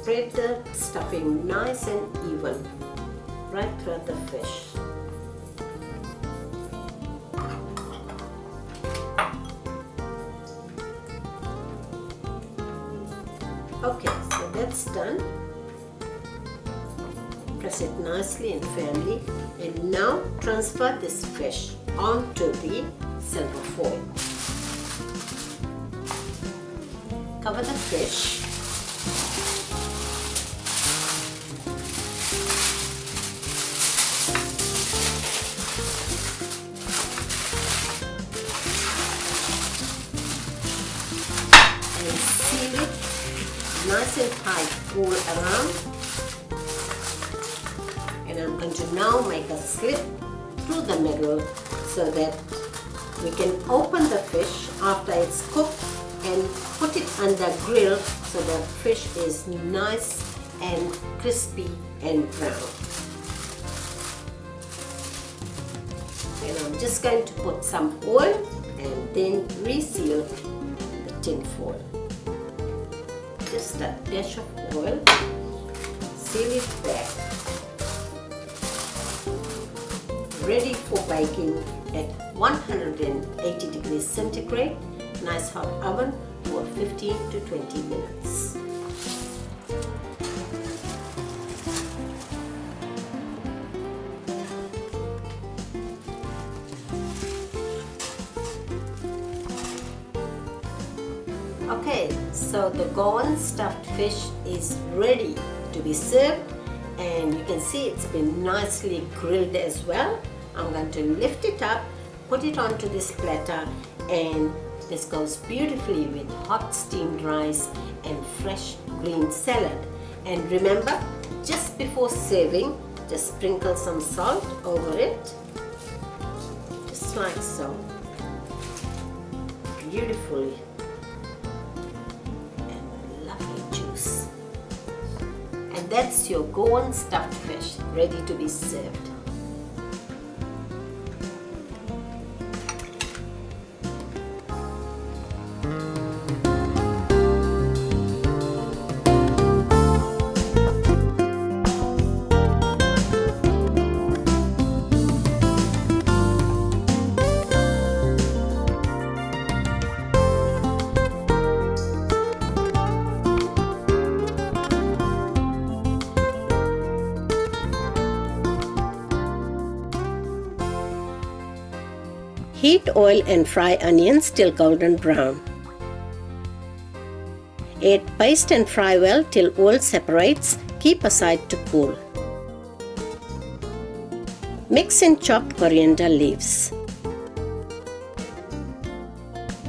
spread the stuffing nice and even right throughout the fish. Okay, so that's done. Press it nicely and firmly, and now transfer this fish onto the silver foil. Cover the fish. And seal it nice and tight all around. And I'm going to now make a slit through the middle so that we can open the fish after it's cooked and put it under grill so the fish is nice and crispy and brown. And I'm just going to put some oil and then reseal the tin foil. Just a dash of oil, seal it back. Ready for baking at 180 degrees centigrade, nice hot oven for 15 to 20 minutes. Okay, so the Goan stuffed fish is ready to be served, and you can see it's been nicely grilled as well. I'm going to lift it up, put it onto this platter, and this goes beautifully with hot steamed rice and fresh green salad. And remember, just before serving, just sprinkle some salt over it, just like so, beautifully, and lovely juice. And that's your Goan stuffed fish ready to be served. Heat oil and fry onions till golden brown. Add paste and fry well till oil separates. Keep aside to cool. Mix in chopped coriander leaves.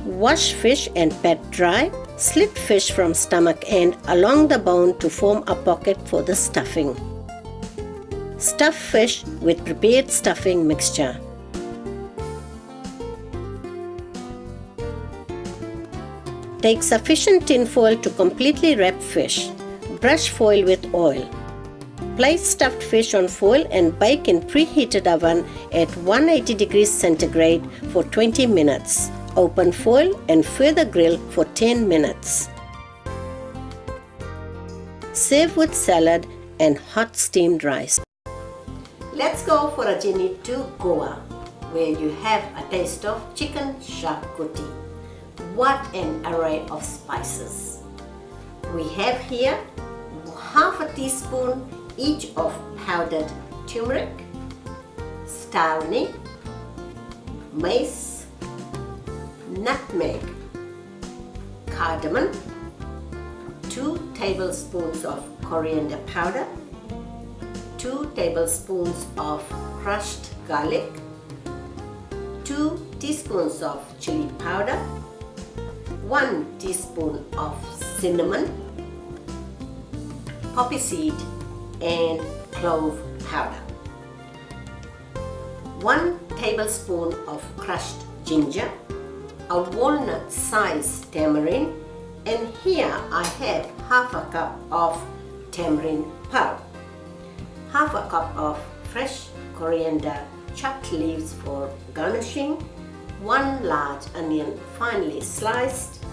Wash fish and pat dry. Slit fish from stomach end along the bone to form a pocket for the stuffing. Stuff fish with prepared stuffing mixture. Take sufficient tin foil to completely wrap fish. Brush foil with oil. Place stuffed fish on foil and bake in preheated oven at 180 degrees centigrade for 20 minutes. Open foil and further grill for 10 minutes. Serve with salad and hot steamed rice. Let's go for a journey to Goa, where you have a taste of chicken charcuterie. What an array of spices. We have here half a teaspoon each of powdered turmeric, star anise, mace, nutmeg, cardamom, 2 tablespoons of coriander powder, 2 tablespoons of crushed garlic, 2 teaspoons of chili powder, 1 teaspoon of cinnamon, poppy seed and clove powder, 1 tablespoon of crushed ginger, a walnut sized tamarind, and here I have half a cup of tamarind pulp, half a cup of fresh coriander chopped leaves for garnishing, 1 large onion finely sliced,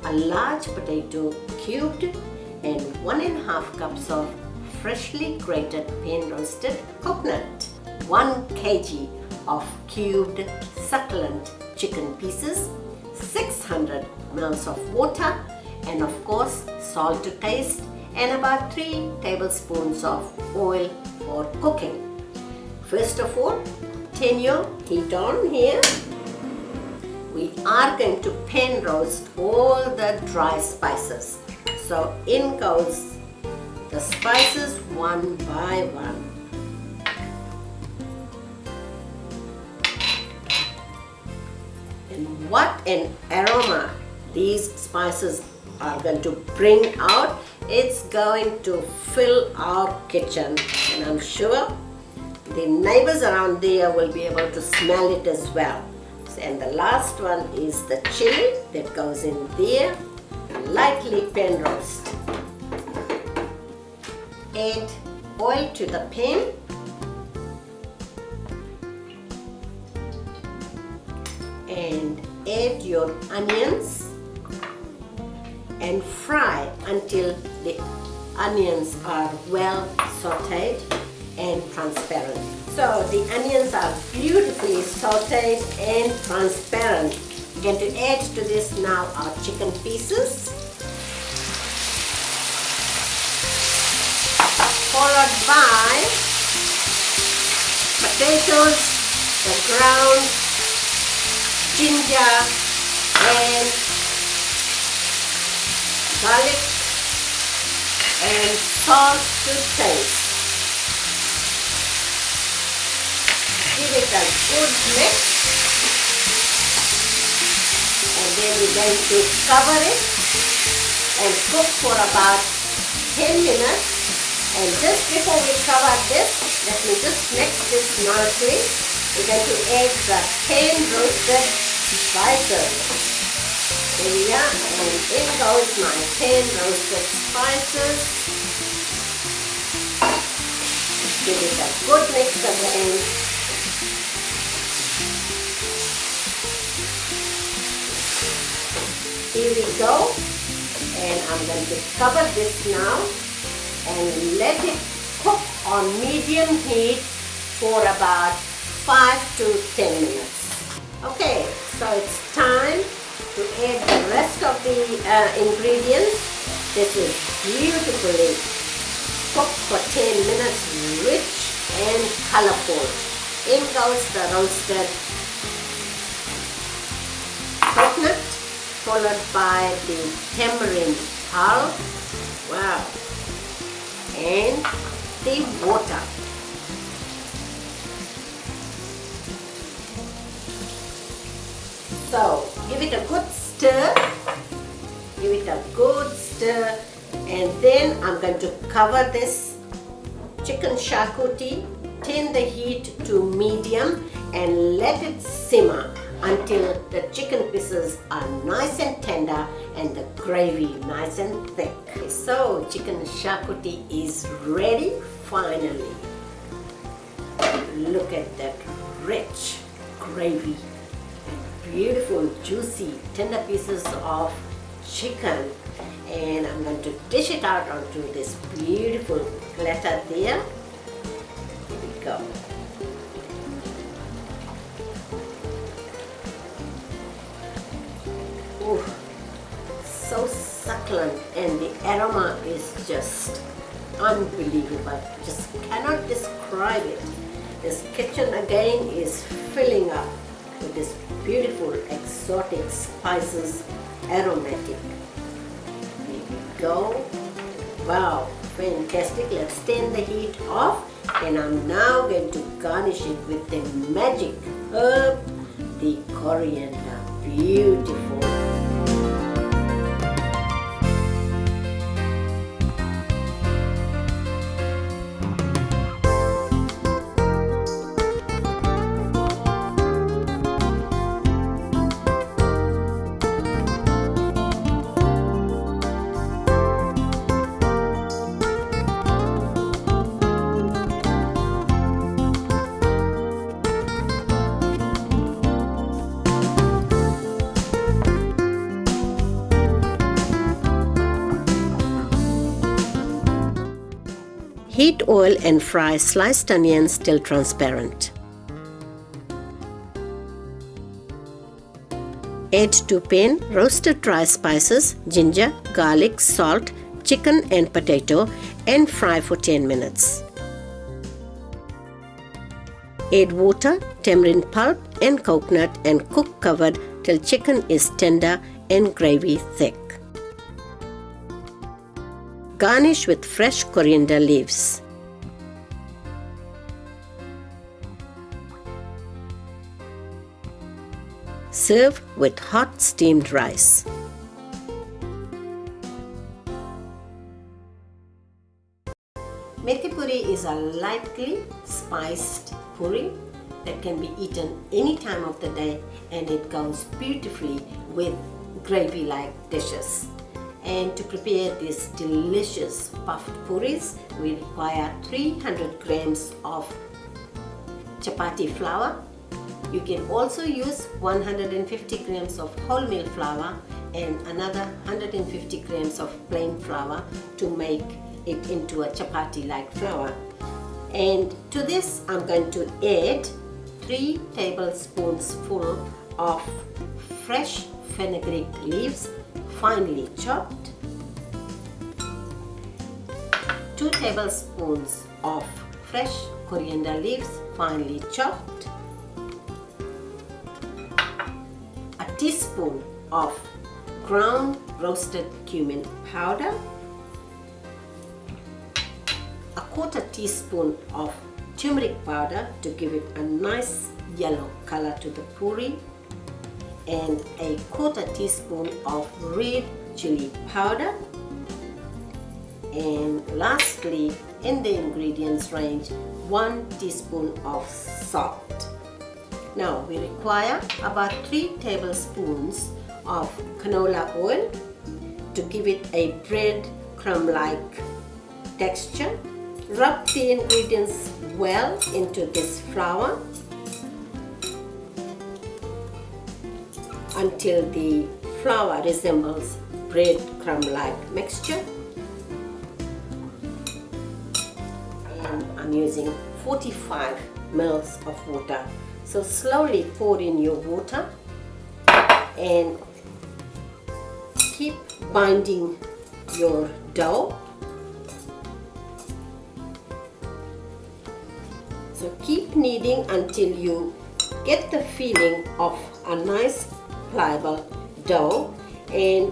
a large potato cubed, and 1.5 cups of freshly grated pan roasted coconut, 1 kg of cubed succulent chicken pieces, 600 ml of water, and of course salt to taste, and about 3 tablespoons of oil for cooking. First of all, turn your heat on here. We are going to pan roast all the dry spices. So in goes the spices one by one. And what an aroma these spices are going to bring out. It's going to fill our kitchen, and I'm sure the neighbors around there will be able to smell it as well. And the last one is the chili that goes in there. Lightly pan roast. Add oil to the pan. And add your onions and fry until the onions are well sauteed and transparent. So the onions are beautifully sauteed and transparent. We're going to add to this now our chicken pieces, followed by potatoes, the ground ginger and garlic, and salt to taste. Give it a good mix, and then we're going to cover it and cook for about 10 minutes. And just before we cover this, let me just mix this nicely. We're going to add the pan roasted spices. There we are, and in goes my pan roasted spices. Give it a good mix again. Here we go, and I'm going to cover this now and let it cook on medium heat for about 5 to 10 minutes. Okay, so it's time to add the rest of the ingredients. This is beautifully cooked for 10 minutes, rich and colorful. In goes the roasted coconut, followed by the tamarind pulp, wow, and the water. So give it a good stir, and then I'm going to cover this chicken charcuterie, turn the heat to medium and let it simmer until the chicken pieces are nice and tender and the gravy nice and thick. So chicken charcuterie is ready finally. Look at that rich gravy and beautiful juicy tender pieces of chicken, and I'm going to dish it out onto this beautiful platter there. Here we go. Ooh, so succulent, and the aroma is just unbelievable. Just cannot describe it. This kitchen again is filling up with this beautiful exotic spices, aromatic. Here we go. Wow, fantastic. Let's turn the heat off, and I'm now going to garnish it with the magic herb, the coriander. Beautiful. Heat oil and fry sliced onions till transparent. Add to pan roasted dry spices, ginger, garlic, salt, chicken and potato and fry for 10 minutes. Add water, tamarind pulp and coconut and cook covered till chicken is tender and gravy thick. Garnish with fresh coriander leaves. Serve with hot steamed rice. Methi puri is a lightly spiced puri that can be eaten any time of the day, and it goes beautifully with gravy-like dishes. And to prepare these delicious puffed puris, we require 300 grams of chapati flour. You can also use 150 grams of wholemeal flour and another 150 grams of plain flour to make it into a chapati-like flour. And to this I'm going to add 3 tablespoons full of fresh fenugreek leaves finely chopped, 2 tablespoons of fresh coriander leaves finely chopped, a teaspoon of ground roasted cumin powder, a 1/4 teaspoon of turmeric powder to give it a nice yellow color to the puri, and a 1/4 teaspoon of red chili powder, and lastly in the ingredients range 1 teaspoon of salt. Now we require about 3 tablespoons of canola oil to give it a bread crumb-like texture. Rub the ingredients well into this flour until the flour resembles bread crumb-like mixture. And I'm using 45 ml of water. So slowly pour in your water and keep binding your dough. So keep kneading until you get the feeling of a nice pliable dough, and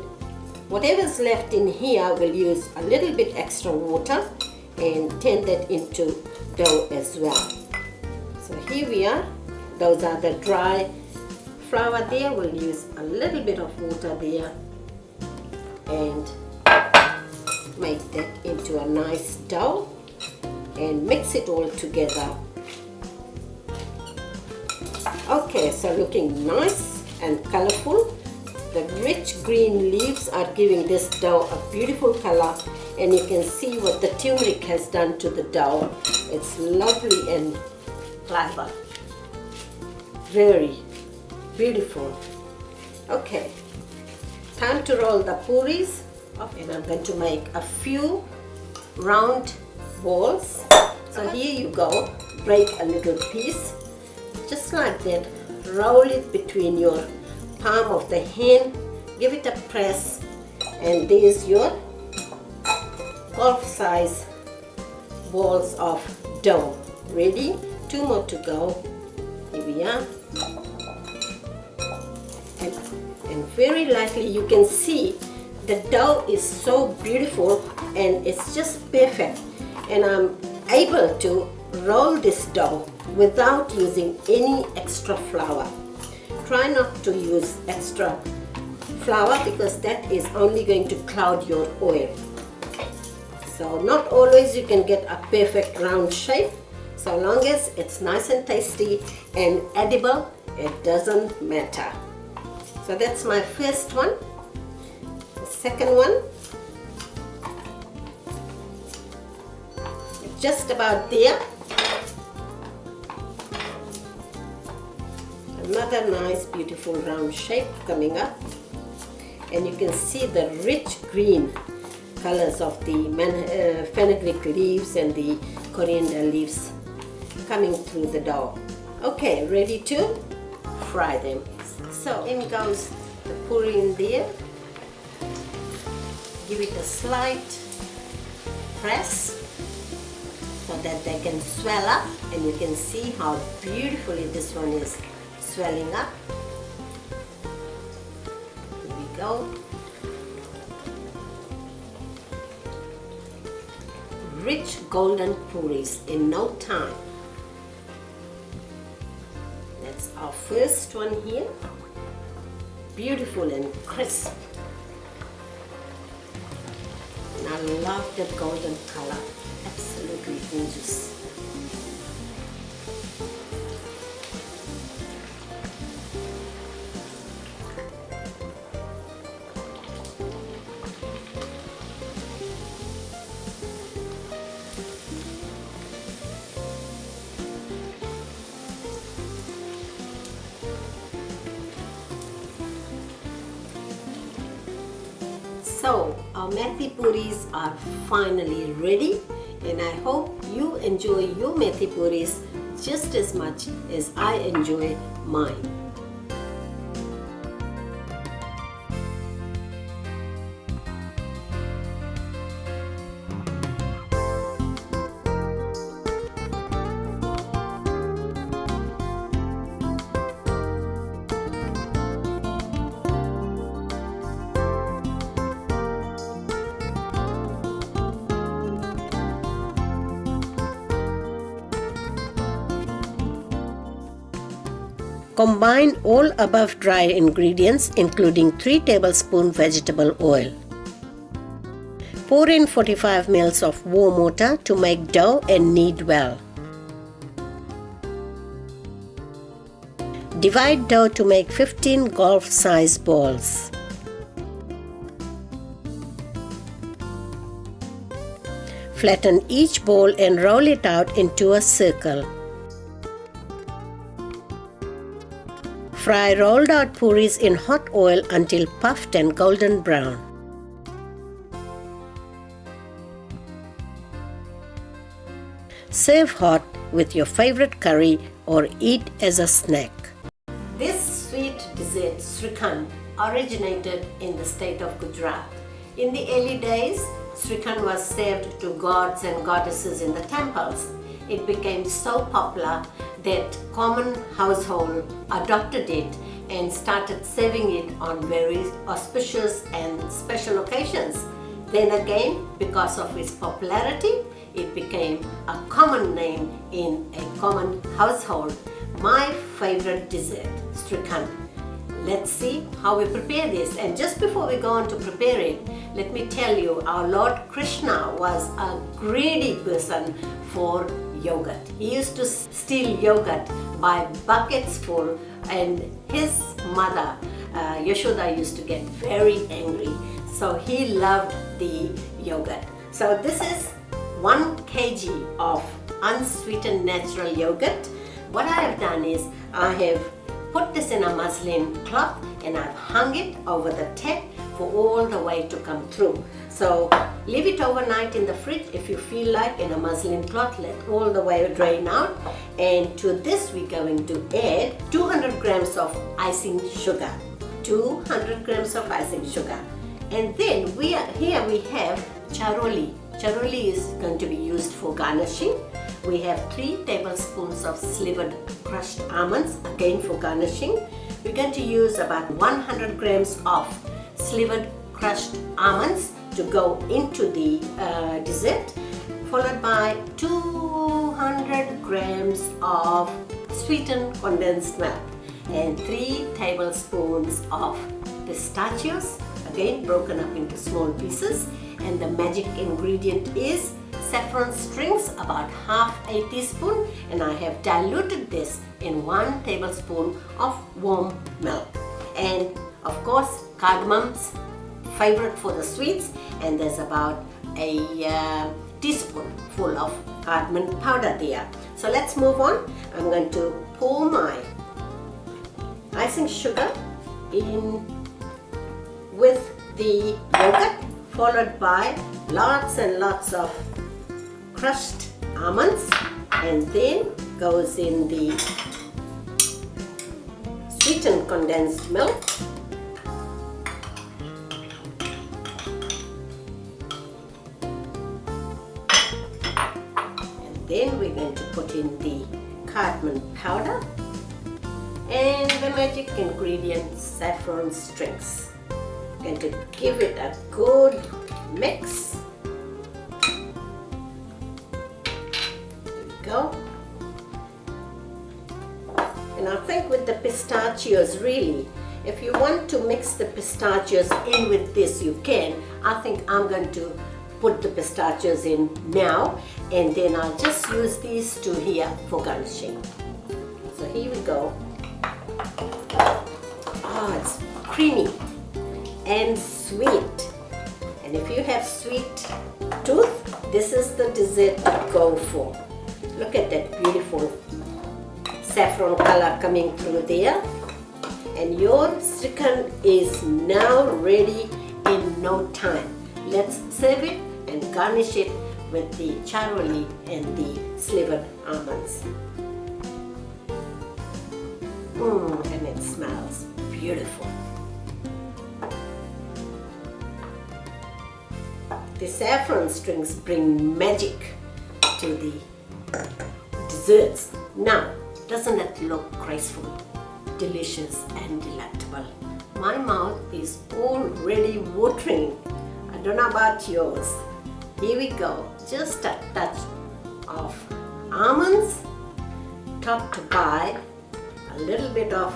whatever's left in here we'll use a little bit extra water and turn that into dough as well. So here we are. Those are the dry flour there. We'll use a little bit of water there and make that into a nice dough and mix it all together. Okay, so looking nice and colorful. The rich green leaves are giving this dough a beautiful color, and you can see what the turmeric has done to the dough. It's lovely and pliable. Very beautiful. Okay, time to roll the puris. And I'm going to make a few round balls. So here you go. Break a little piece. Just like that. Roll it between your palm of the hand. Give it a press. And there's your golf size balls of dough. Ready? 2 more to go. Here we are. And very lightly you can see the dough is so beautiful and it's just perfect, and I'm able to roll this dough without using any extra flour. Try not to use extra flour because that is only going to cloud your oil. So not always you can get a perfect round shape. So long as it's nice and tasty and edible, it doesn't matter. So that's my first one. The second one, just about there. Another nice beautiful round shape coming up, and you can see the rich green colors of the fenugreek leaves and the coriander leaves coming through the dough. Okay, ready to fry them. So in goes the puri in there. Give it a slight press so that they can swell up, and you can see how beautifully this one is swelling up. Here we go. Rich golden puris in no time. That's our first one here. Beautiful and crisp. And I love the golden color. Absolutely gorgeous. So our methi puris are finally ready, and I hope you enjoy your methi puris just as much as I enjoy mine. Combine all above dry ingredients, including 3 tablespoons vegetable oil. Pour in 45 ml of warm water to make dough and knead well. Divide dough to make 15 golf-sized balls. Flatten each ball and roll it out into a circle. Fry rolled out puris in hot oil until puffed and golden brown. Serve hot with your favorite curry or eat as a snack. This sweet dessert, Srikhand, originated in the state of Gujarat. In the early days, Srikhand was served to gods and goddesses in the temples. It became so popular that common household adopted it and started serving it on very auspicious and special occasions. Then again, because of its popularity, it became a common name in a common household. My favorite dessert, Srikhand. Let's see how we prepare this. And just before we go on to prepare it, let me tell you, our Lord Krishna was a greedy person for yogurt. He used to steal yogurt by buckets full, and his mother Yashoda used to get very angry. So he loved the yogurt. So this is 1 kg of unsweetened natural yogurt. What I have done is I have put this in a muslin cloth and I've hung it over the tap for all the way to come through. So leave it overnight in the fridge if you feel like, in a muslin cloth. Let all the way drain out. And to this we're going to add 200 grams of icing sugar. 200 grams of icing sugar. And then here we have charoli. Charoli is going to be used for garnishing. We have 3 tablespoons of slivered crushed almonds, again for garnishing. We're going to use about 100 grams of slivered crushed almonds to go into the dessert, followed by 200 grams of sweetened condensed milk and 3 tablespoons of pistachios, again broken up into small pieces. And the magic ingredient is saffron strings, about half a teaspoon, and I have diluted this in 1 tablespoon of warm milk. And of course, cardamom's favorite for the sweets, and there's about a teaspoon full of cardamom powder there. So let's move on. I'm going to pour my icing sugar in with the yogurt followed by lots and lots of crushed almonds, and then goes in the sweetened condensed milk. And then we're going to put in the cardamom powder and the magic ingredient saffron strings. Going to give it a good mix. There we go. And I think with the pistachios, really, if you want to mix the pistachios in with this, you can. I think I'm going to put the pistachios in now, and then I'll just use these two here for garnishing. So here we go. Oh, it's creamy and sweet. And if you have sweet tooth, this is the dessert to go for. Look at that beautiful saffron color coming through there. And your srikhand is now ready in no time. Let's serve it and garnish it with the charoli and the slivered almonds. And it smells beautiful. The saffron strings bring magic to the desserts. Now, doesn't it look graceful, delicious and delectable? My mouth is already watering. I don't know about yours. Here we go. Just a touch of almonds, topped by a little bit of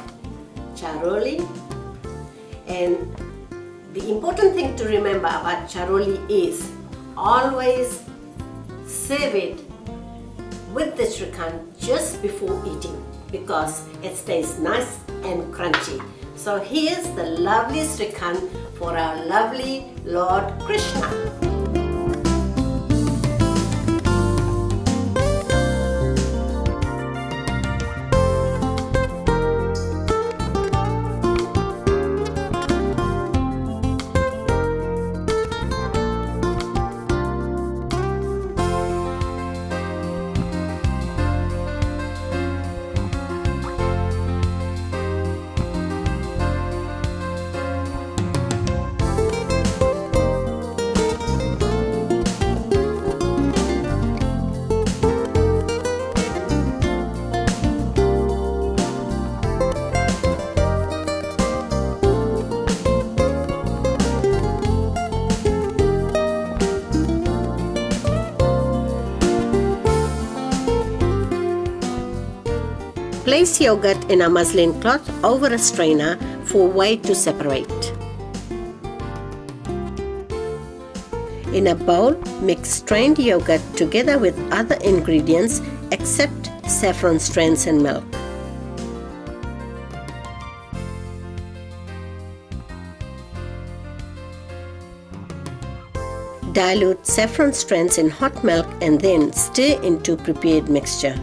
charoli. And the important thing to remember about charoli is always serve it with the srikhand just before eating, because it stays nice and crunchy. So here's the lovely srikhand for our lovely Lord Krishna. Place yogurt in a muslin cloth over a strainer for whey to separate. In a bowl, mix strained yogurt together with other ingredients except saffron strands and milk. Dilute saffron strands in hot milk and then stir into prepared mixture.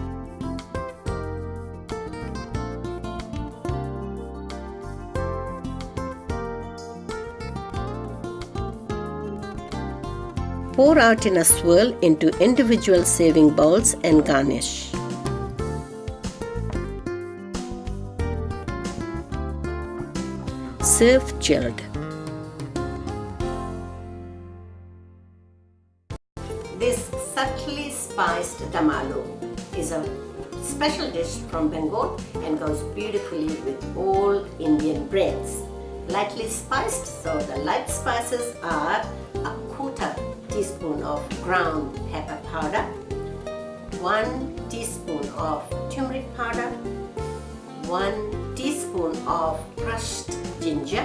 Pour out in a swirl into individual serving bowls and garnish. Serve chilled. This subtly spiced dum aloo is a special dish from Bengal and goes beautifully with all Indian breads. Lightly spiced, so the light spices are a quarter teaspoon of ground pepper powder, 1 teaspoon of turmeric powder, 1 teaspoon of crushed ginger,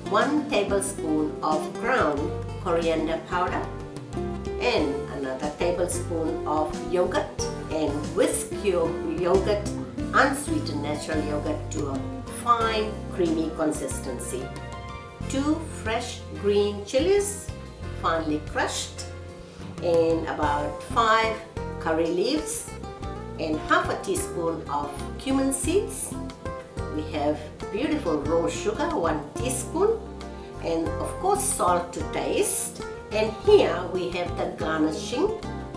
1 tablespoon of ground coriander powder, and another tablespoon of yogurt, and whisk your yogurt, unsweetened natural yogurt, to a fine creamy consistency. 2 fresh green chilies, finely crushed, and about 5 curry leaves, and half a teaspoon of cumin seeds. We have beautiful raw sugar, 1 teaspoon, and of course salt to taste. And here we have the garnishing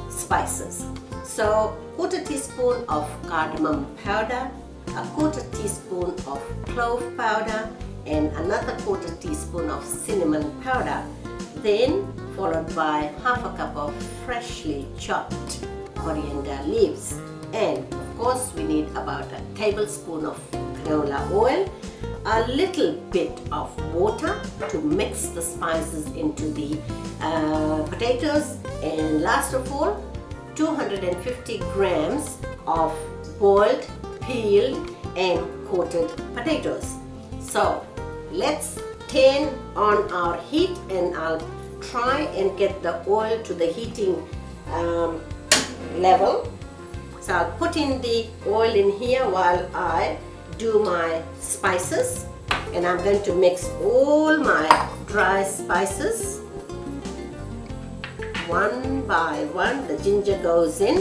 spices. So 1/4 teaspoon of cardamom powder, a 1/4 teaspoon of clove powder, and another 1/4 teaspoon of cinnamon powder. Then followed by 1/2 cup of freshly chopped coriander leaves. And of course we need about a tablespoon of canola oil, a little bit of water to mix the spices into the potatoes, and last of all 250 grams of boiled, peeled and coated potatoes. So let's turn on our heat, and I'll try and get the oil to the heating level. So I'll put in the oil in here while I do my spices, and I'm going to mix all my dry spices one by one. The ginger goes in,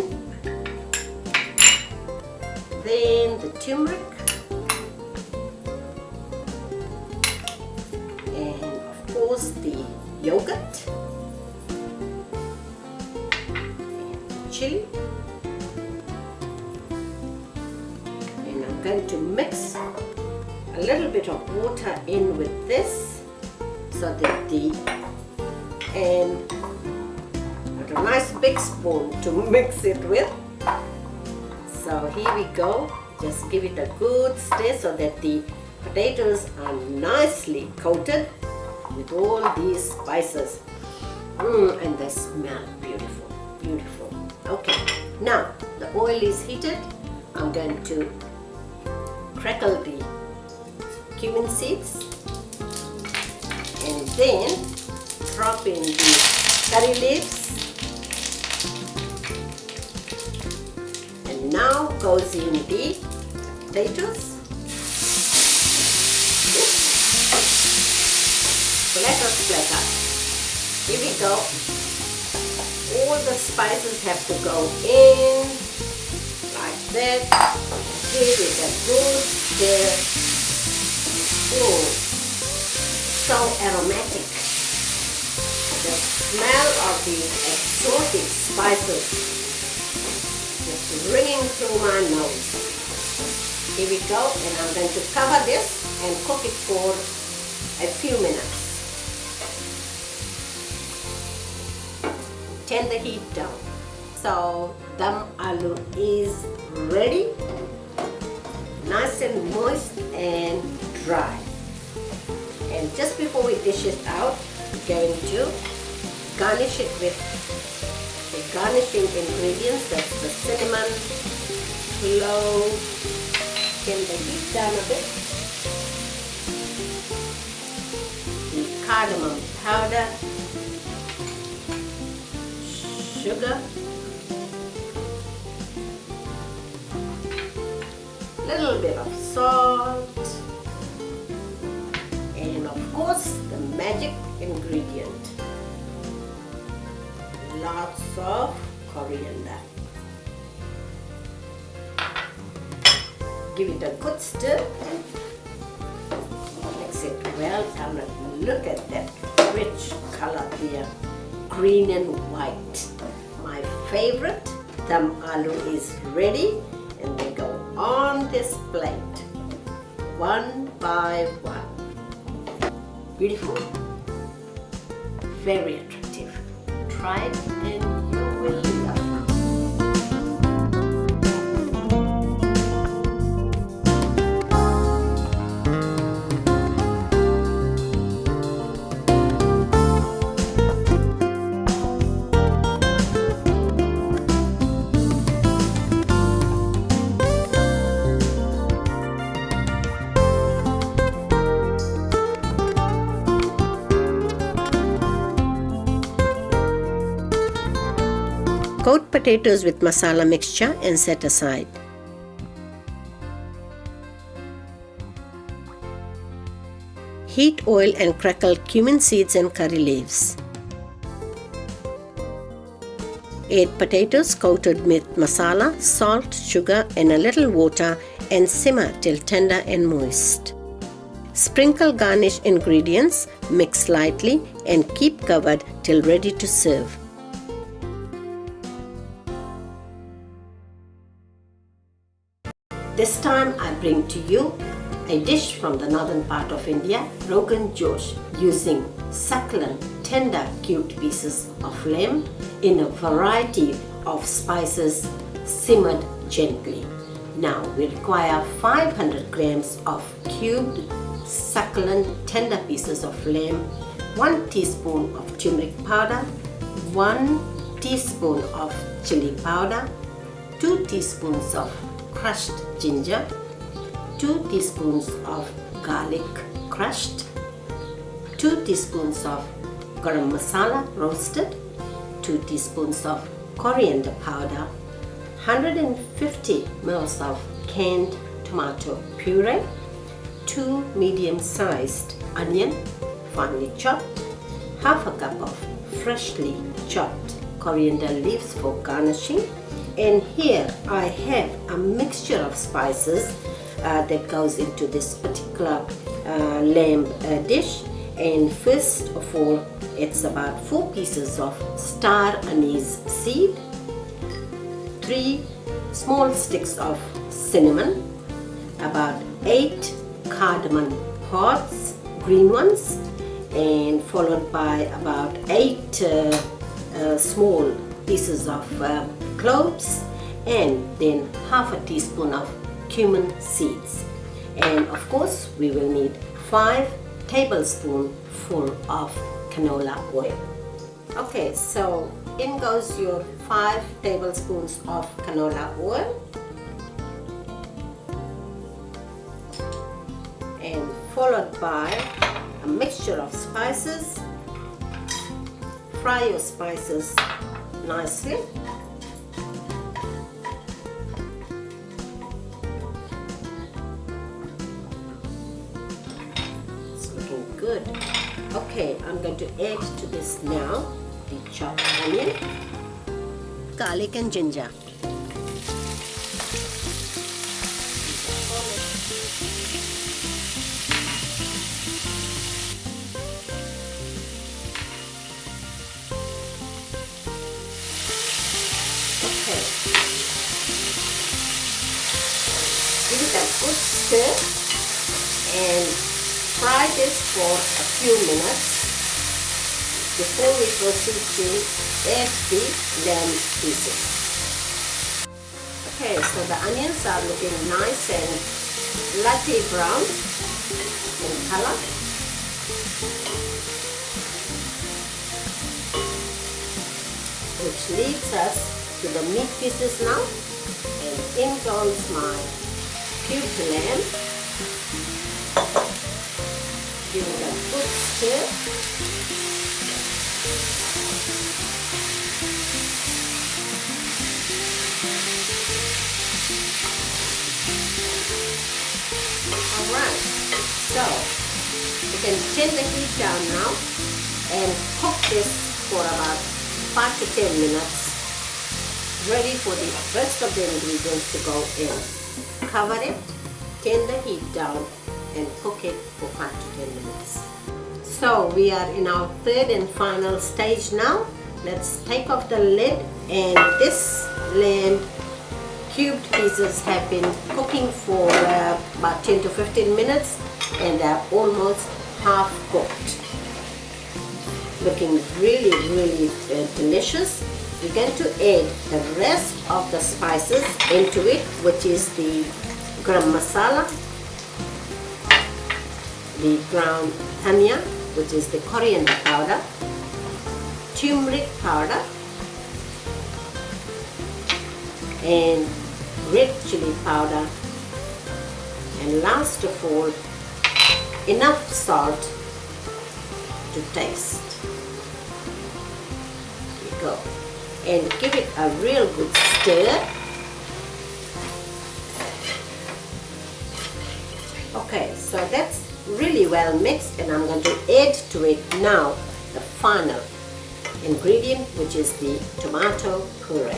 then the turmeric, and of course the yogurt, and chili, and I'm going to mix a little bit of water in with this so that and a nice big spoon to mix it with. So here we go, just give it a good stir so that the potatoes are nicely coated with all these spices. And they smell beautiful, beautiful. Okay, now the oil is heated. I'm going to crackle the cumin seeds and then drop in the curry leaves. And now goes in the potatoes. Splatter. Here we go. All the spices have to go in like that. Give it a good stir. So aromatic. The smell of the exotic spices just ringing through my nose. Here we go, and I'm going to cover this and cook it for a few minutes. Turn the heat down. So dum aloo is ready, nice and moist and dry. And just before we dish it out, we're going to garnish it with the garnishing ingredients. That's the cinnamon, clove, turn the heat down a bit, the cardamom powder, sugar, little bit of salt, and of course the magic ingredient, lots of coriander. Give it a good stir and mix it well, and look at that rich color here, green and white. My favorite dum aloo is ready, and they go on this plate one by one. Beautiful, very attractive. Try it and you will love it. Coat potatoes with masala mixture and set aside. Heat oil and crackle cumin seeds and curry leaves. Add potatoes coated with masala, salt, sugar and a little water and simmer till tender and moist. Sprinkle garnish ingredients, mix lightly and keep covered till ready to serve. This time I bring to you a dish from the northern part of India, Rogan Josh, using succulent, tender, cubed pieces of lamb in a variety of spices simmered gently. Now we require 500 grams of cubed, succulent, tender pieces of lamb, 1 teaspoon of turmeric powder, 1 teaspoon of chili powder, 2 teaspoons of crushed ginger, 2 teaspoons of garlic crushed, 2 teaspoons of garam masala roasted, 2 teaspoons of coriander powder, 150 ml of canned tomato puree, 2 medium-sized onion finely chopped, half a cup of freshly chopped coriander leaves for garnishing, and here I have a mixture of spices that goes into this particular lamb dish. And first of all, it's about 4 pieces of star anise seed, 3 small sticks of cinnamon, about 8 cardamom pods, green ones, and followed by about 8 small pieces of cloves, and then half a teaspoon of cumin seeds. And of course we will need 5 tablespoons full of canola oil. Okay, so in goes your 5 tablespoons of canola oil, and followed by a mixture of spices. Fry your spices nicely. It's looking good. Okay, I'm going to add to this now the chopped onion, garlic and ginger. Okay, give it a good stir and fry this for a few minutes before we proceed to add the lamb pieces. Okay, so the onions are looking nice and lighty brown in color. Which leads us to the meat pieces now, and in goes my cubed lamb. Give it a good stir. Alright, so you can turn the heat down now and cook this for about 5 to 10 minutes, ready for the rest of the ingredients to go in. Cover it, turn the heat down and cook it for 5 to 10 minutes. So we are in our third and final stage now. Let's take off the lid, and this lamb cubed pieces have been cooking for about 10 to 15 minutes, and they're almost half cooked. Looking really delicious. We're going to add the rest of the spices into it, which is the garam masala, the ground dhania, which is the coriander powder, turmeric powder, and red chili powder, and last of all, enough salt to taste. Here we go. And give it a real good stir. Okay, so that's really well mixed, and I'm going to add to it now the final ingredient, which is the tomato puree.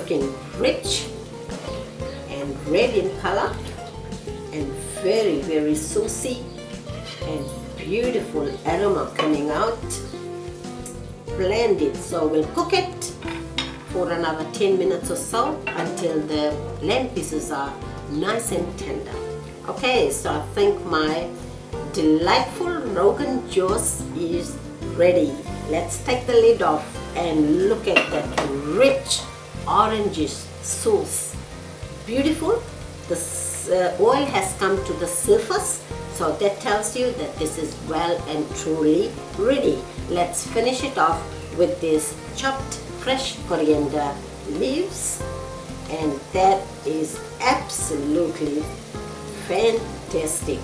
looking rich and red in color and very, very saucy and beautiful aroma coming out. Blend it. So we'll cook it for another 10 minutes or so until the lamb pieces are nice and tender. Okay, so I think my delightful Rogan Josh is ready. Let's take the lid off and look at that rich orangish sauce. Beautiful. The oil has come to the surface, so that tells you that this is well and truly ready. Let's finish it off with this chopped fresh coriander leaves, and that is absolutely fantastic.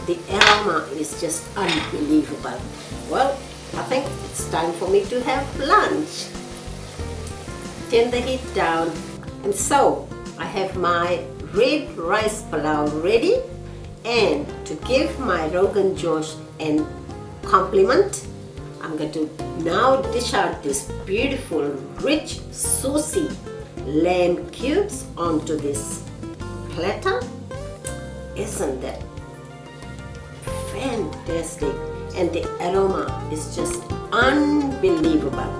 The aroma is just unbelievable. Well, I think it's time for me to have lunch. Turn the heat down, and so I have my red rice palau ready, and to give my Rogan Josh an compliment, I'm going to now dish out this beautiful, rich, saucy lamb cubes onto this platter. Isn't that fantastic? And the aroma is just unbelievable.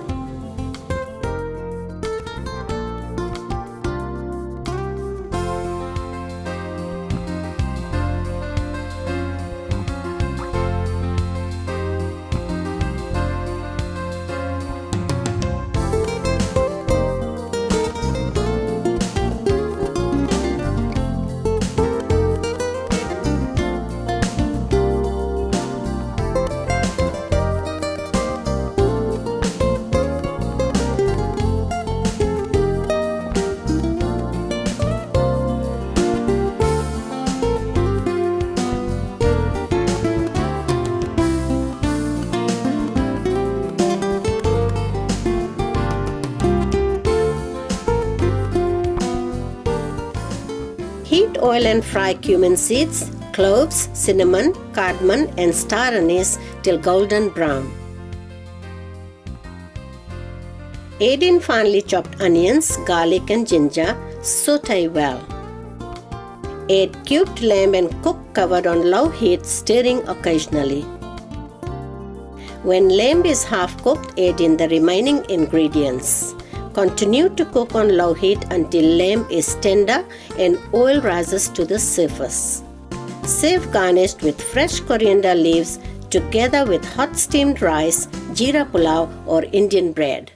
Heat oil and fry cumin seeds, cloves, cinnamon, cardamom and star anise till golden brown. Add in finely chopped onions, garlic and ginger, saute well. Add cubed lamb and cook covered on low heat, stirring occasionally. When lamb is half cooked, add in the remaining ingredients. Continue to cook on low heat until lamb is tender and oil rises to the surface. Serve garnished with fresh coriander leaves together with hot steamed rice, jeera pulao or Indian bread.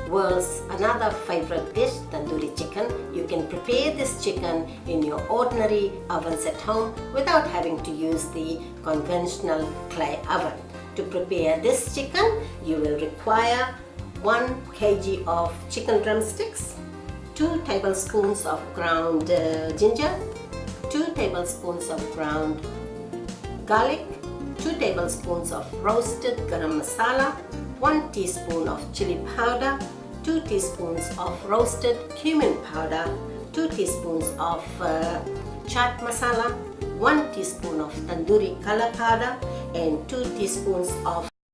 world's another favorite dish, tandoori chicken. You can prepare this chicken in your ordinary ovens at home without having to use the conventional clay oven. To prepare this chicken, you will require 1 kg of chicken drumsticks, 2 tablespoons of ground ginger, 2 tablespoons of ground garlic, 2 tablespoons of roasted garam masala, 1 teaspoon of chili powder, 2 teaspoons of roasted cumin powder, 2 teaspoons of chaat masala, 1 teaspoon of tandoori color powder, and 2 teaspoons of